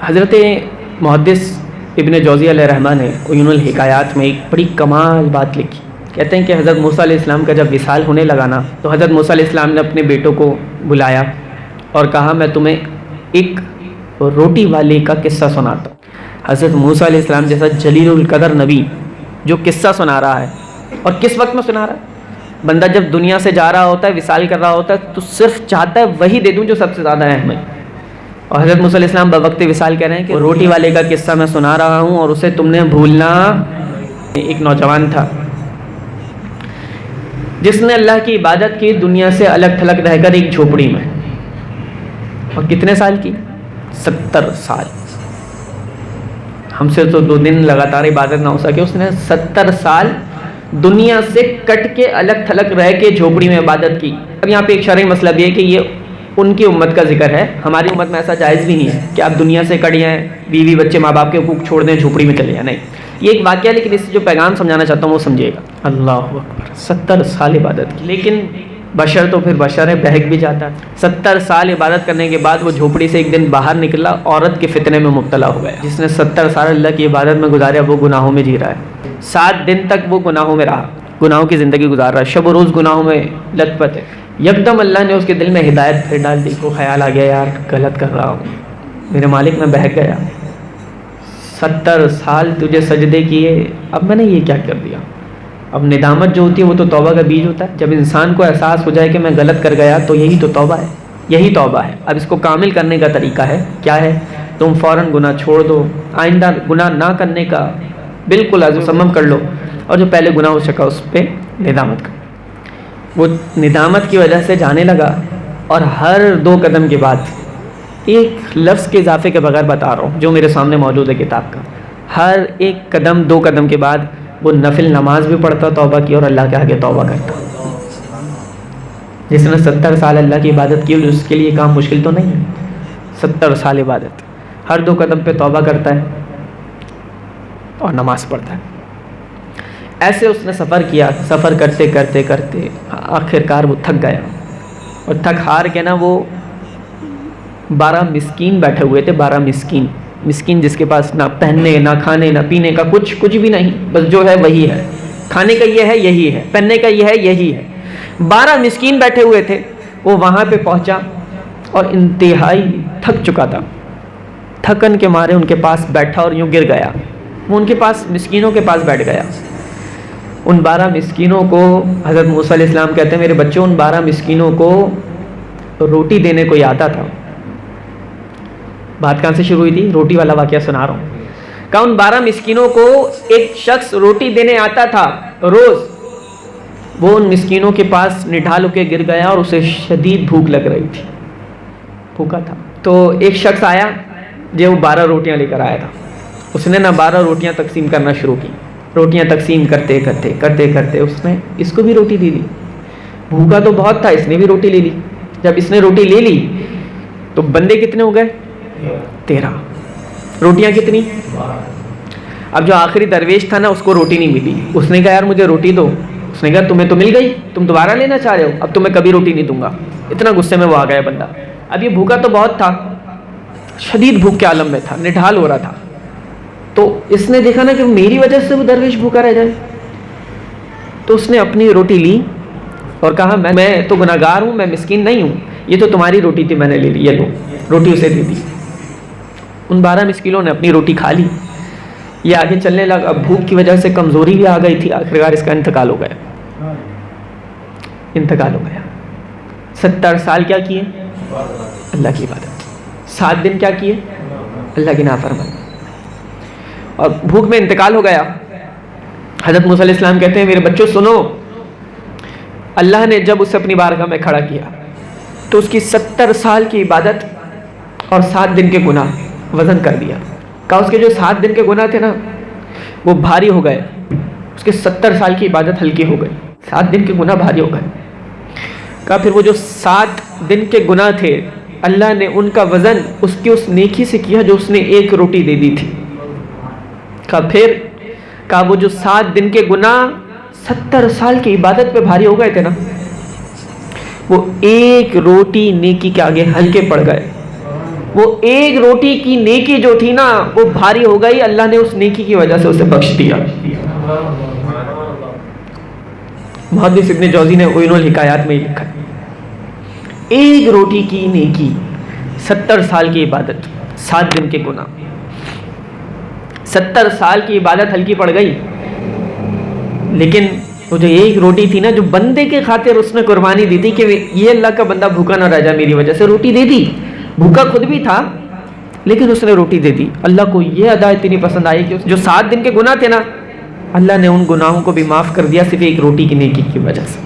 حضرت محدث ابن جوزی علیہ رحمٰن نے عیون الحکایات میں ایک بڑی کمال بات لکھی. کہتے ہیں کہ حضرت موسیٰ علیہ السلام کا جب وصال ہونے لگا نا تو حضرت موسیٰ علیہ السلام نے اپنے بیٹوں کو بلایا اور کہا میں تمہیں ایک روٹی والے کا قصہ سناتا ہوں. حضرت موسیٰ علیہ السلام جیسا جلیل القدر نبی جو قصہ سنا رہا ہے، اور کس وقت میں سنا رہا ہے؟ بندہ جب دنیا سے جا رہا ہوتا ہے، وصال کر رہا ہوتا ہے، تو صرف چاہتا ہے وہی دے دوں جو سب سے زیادہ اہم ہے. اور حضرت موسیٰ علیہ السلام بوقت وصال کہہ رہے ہیں کہ روٹی والے کا قصہ میں سنا رہا ہوں اور اسے تم نے بھولنا. ایک نوجوان تھا جس نے اللہ کی عبادت کی دنیا سے الگ تھلگ رہ کر ایک جھوپڑی میں. اور کتنے سال کی؟ 70 سال. ہم سے تو 2 دن لگاتار عبادت نہ ہو سکے، اس نے 70 سال دنیا سے کٹ کے الگ تھلگ رہ کے جھوپڑی میں عبادت کی. اب یہاں پہ ایک شرعی مسئلہ بھی ہے کہ یہ ان کی امت کا ذکر ہے. ہماری امت میں ایسا جائز بھی نہیں ہے کہ آپ دنیا سے کٹ جائیں، بیوی بچے ماں باپ کے حقوق چھوڑ دیں، جھوپڑی میں چلے جائیں. نہیں، یہ ایک واقعہ، لیکن اس سے جو پیغام سمجھانا چاہتا ہوں وہ سمجھیے گا. اللہ اکبر، 70 سال عبادت کی. لیکن بشر تو پھر بشر ہے، بہک بھی جاتا ہے. 70 سال عبادت کرنے کے بعد وہ جھوپڑی سے ایک دن باہر نکلا، عورت کے فتنے میں مبتلا ہو گیا. جس نے 70 سال اللہ کی عبادت میں گزارے وہ گناہوں میں جی رہا ہے. 7 دن تک وہ گناہوں میں رہا، گناہوں کی زندگی گزار رہا ہے، شب و روز گناہوں میں لت پت ہے. یکدم اللہ نے اس کے دل میں ہدایت پھر ڈال دی. کو خیال آ گیا یار غلط کر رہا ہوں، میرے مالک میں بہک گیا. 70 سال تجھے سجدے کیے، اب میں نے یہ کیا کر دیا. اب ندامت جو ہوتی ہے وہ تو توبہ کا بیج ہوتا ہے. جب انسان کو احساس ہو جائے کہ میں غلط کر گیا تو یہی تو توبہ ہے، یہی توبہ ہے. اب اس کو کامل کرنے کا طریقہ ہے کیا ہے؟ تم فوراً گناہ چھوڑ دو، آئندہ گناہ نہ کرنے کا بالکل عزم صمم کر لو، اور جو پہلے گناہ ہو سکا اس پہ ندامت کرو. وہ ندامت کی وجہ سے جانے لگا، اور ہر 2 قدم کے بعد، ایک لفظ کے اضافے کے بغیر بتا رہا ہوں جو میرے سامنے موجود ہے کتاب کا، ہر ایک قدم 2 قدم کے بعد وہ نفل نماز بھی پڑھتا توبہ کی، اور اللہ کے آگے توبہ کرتا. جس نے 70 سال اللہ کی عبادت کی اس کے لیے کام مشکل تو نہیں ہے. 70 سال عبادت، ہر 2 قدم پہ توبہ کرتا ہے اور نماز پڑھتا ہے. ایسے اس نے سفر کیا. سفر کرتے کرتے کرتے آخر کار وہ تھک گیا، اور تھک ہار کے نا وہ 12 مسکین بیٹھے ہوئے تھے. 12 مسکین جس کے پاس نہ پہننے نہ کھانے نہ پینے کا کچھ بھی نہیں، بس جو ہے وہی ہے. کھانے کا یہ ہے، یہی ہے. پہننے کا یہ ہے، یہی ہے. 12 مسکین بیٹھے ہوئے تھے. وہ وہاں پہ پہنچا اور انتہائی تھک چکا تھا. تھکن کے مارے ان کے پاس بیٹھا اور یوں گر گیا. وہ ان کے پاس مسکینوں کے پاس بیٹھ گیا. ان 12 مسکینوں کو حضرت موسیٰ علیہ السلام کہتے ہیں میرے بچوں، ان 12 مسکینوں کو روٹی دینے کوئی آتا تھا. بات کہاں سے شروع ہوئی تھی؟ روٹی والا واقعہ سنا رہا ہوں. کہ ان 12 مسکینوں کو ایک شخص روٹی دینے آتا تھا روز. وہ ان مسکینوں کے پاس نڈھال ہو کے گر گیا اور اسے شدید بھوک لگ رہی تھی، بھوکا تھا. تو ایک شخص آیا جو 12 روٹیاں لے کر آیا تھا. اس نے 12 روٹیاں تقسیم کرنا شروع کی. روٹیاں تقسیم کرتے کرتے اس نے اس کو بھی روٹی دے دی. بھوکا تو بہت تھا، اس نے بھی روٹی لے لی. جب اس نے روٹی لے لی تو بندے کتنے ہو گئے؟ 13. روٹیاں کتنی؟ اب جو آخری درویش تھا نا اس کو روٹی نہیں ملی. اس نے کہا یار مجھے روٹی دو. اس نے کہا تمہیں تو مل گئی، تم دوبارہ لینا چاہ رہے ہو، اب تمہیں کبھی روٹی نہیں دوں گا. اتنا غصے میں وہ آ گیا بندہ. اب یہ بھوکا تو بہت تھا، شدید بھوک کے عالم میں تھا، نڈھال ہو رہا تھا. تو اس نے دیکھا نا کہ میری وجہ سے وہ درویش بھوکا رہ جائے، تو اس نے اپنی روٹی لی اور کہا میں تو گناہگار ہوں، میں مسکین نہیں ہوں، یہ تو تمہاری روٹی تھی میں نے لے لی، یہ لو. روٹی اسے دے دی. ان 12 مسکینوں نے اپنی روٹی کھا لی. یہ آگے چلنے لگا. اب بھوک کی وجہ سے کمزوری بھی آ گئی تھی. آخرکار اس کا انتقال ہو گیا. 70 سال کیا کیے؟ اللہ کی عبادت. 7 دن کیا کیے؟ اللہ کی نافرمانی. اور بھوک میں انتقال ہو گیا. حضرت موسیٰ علیہ السلام کہتے ہیں میرے بچوں سنو، اللہ نے جب اسے اپنی بارگاہ میں کھڑا کیا تو اس کی 70 سال کی عبادت اور 7 دن کے گناہ وزن کر دیا. کہا اس کے جو 7 دن کے گناہ تھے نا وہ بھاری ہو گئے، اس کے 70 سال کی عبادت ہلکی ہو گئی. 7 دن کے گناہ بھاری ہو گئے. کہا پھر وہ جو 7 دن کے گناہ تھے اللہ نے ان کا وزن اس کی اس نیکی سے کیا جو اس نے 1 روٹی دے دی تھی. کہا وہ جو 7 دن کے گناہ 70 سال کی عبادت پہ بھاری ہو گئے تھے نا وہ 1 روٹی نیکی کے آگے ہلکے پڑ گئے. وہ ایک روٹی کی نیکی جو تھی نا وہ بھاری ہو گئی, اللہ نے اس نیکی کی وجہ سے اسے بخش دیا. محدث ابن جوزی نے عیون الحکایات میں لکھا, ایک روٹی کی نیکی 70 سال کی عبادت, 7 دن کے گناہ. 70 سال کی عبادت ہلکی پڑ گئی, لیکن وہ جو ایک روٹی تھی نا, جو بندے کے خاطر اس نے قربانی دی تھی کہ یہ اللہ کا بندہ بھوکا نہ رہ جائے میری وجہ سے, روٹی دے دی. بھوکا خود بھی تھا لیکن اس نے روٹی دے دی. اللہ کو یہ ادا اتنی پسند آئی کہ جو 7 دن کے گناہ تھے نا, اللہ نے ان گناہوں کو بھی معاف کر دیا صرف ایک روٹی کی نیکی کی وجہ سے.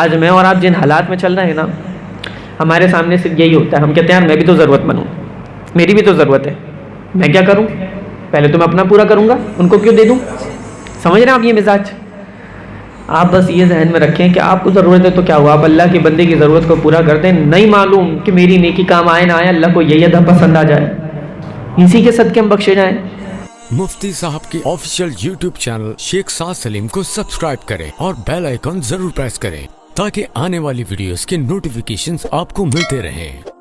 آج میں اور آپ جن حالات میں چل رہے ہیں نا, ہمارے سامنے صرف یہی ہوتا ہے, ہم کہتے ہیں یار میں بھی تو ضرورت مند ہوں, میری بھی تو ضرورت ہے, میں کیا کروں, پہلے تو میں اپنا پورا کروں گا, ان کو کیوں دے دوں. سمجھ رہے ہیں آپ یہ مزاج؟ آپ بس یہ ذہن میں رکھیں کہ آپ کو ضرورت ہے تو کیا ہوا, آپ اللہ کے بندے کی ضرورت کو پورا کر دیں. نہیں معلوم کہ میری نیکی کام آئے نہ آئے, اللہ کو یہی ادا پسند آ جائے, اسی کے صدقے ہم بخشے جائیں. مفتی صاحب کی آفیشیل یوٹیوب چینل شیخ سعد سلیم کو سبسکرائب کریں اور بیل آئیکن ضرور پریس کریں تاکہ آنے والی ویڈیوز کے نوٹیفیکیشنز آپ کو ملتے رہیں.